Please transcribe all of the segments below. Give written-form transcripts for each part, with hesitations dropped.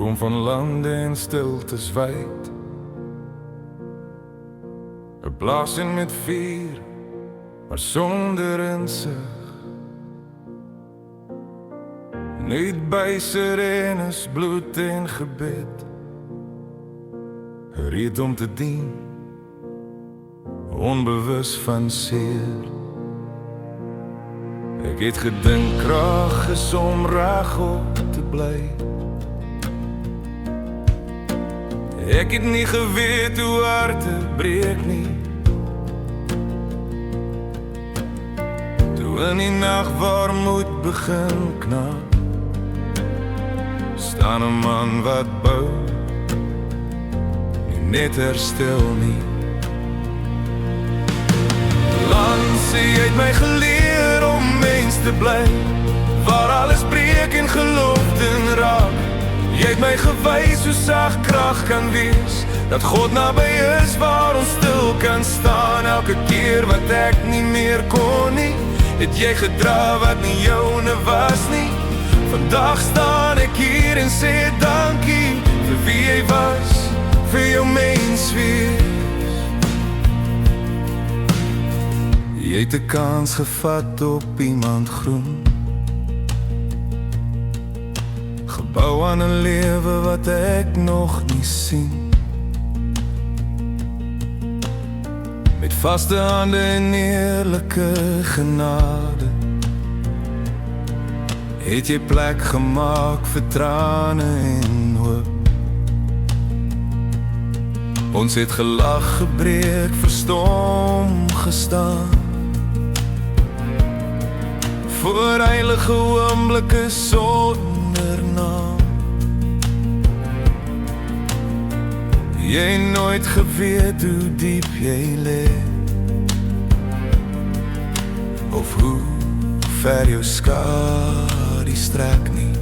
kom van lande en stiltes wyd. 'n Blaasing met vuur, maar sonder insig. Net by sirenes, bloed en gebed, gereed om te dien, onbewus van seer. Ek het gedink krag is om regop te bly. Ek het nie geweet hoe harte breek nie, toe in die nag waar moed begin knap, staan 'n man wat bou, nie net herstel nie. Land, sê jy het my geleer om mens te bly, waar alles breek en geloften raak. Jy het my gewys hoe sag krag kan wees, dat God naby is waar ons stil kan staan. Elke keer wat ek nie meer kon nie, het jy gedra wat nie joune was nie. Vandag staan ek hier en sê dankie vir wie jy was, vir jou mens wees. Jy het 'n kans gevat op iemand groen, gebou aan 'n lewe wat ek nog nie sien. Met vaste hande en eerlike genade het jy plek gemaak vir trane en hoop. Ons het gelag, gebreek, verstom gestaan, voor heilige oomblikke sonder naam. Jy nooit geweet hoe diep jy lê, of hoe ver jou skadu strek nie.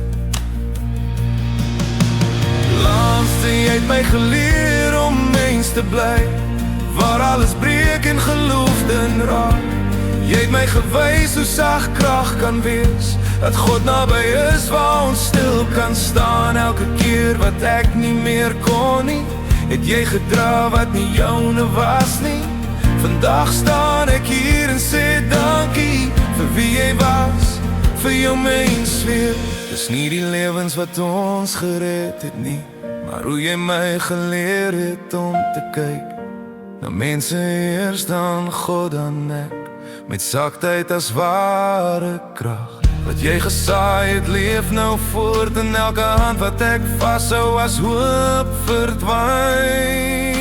Laaste, jy het my geleer om mens te bly, waar alles breek en geloofden raak. Jy het my gewys hoe sag krag kan wees, dat God naby is waar ons stil kan staan. Elke keer wat ek nie meer kon nie, het jy gedra wat nie joune was nie. Vandag staan ek hier en sê dankie vir wie jy was, vir jou mens weer. Dis nie die lewens wat ons gered het nie, maar hoe jy my geleer het om te kyk na mense eers, dan God, dan ek, met saktheid as ware krag. Wat jy gesaai het, leef nou voort, in elke hand wat ek vashou as hoop verdwyn.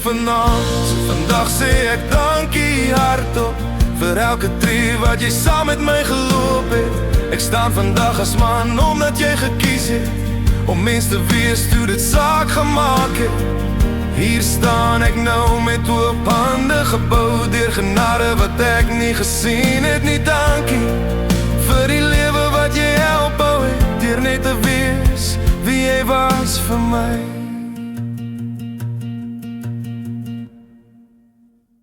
Vandag sê ek dankie hardop, vir elke tree wat jy saam met my geloop het. Ek staan vandag as man, omdat jy gekies het, om mens te wees toe dit saak gemaak het. Hier staan ek nou met oop hande, gebou deur genade wat ek nie gesien het nie. Dankie vir die lewe wat jy help bou het, deur net te wees wie jy was vir my.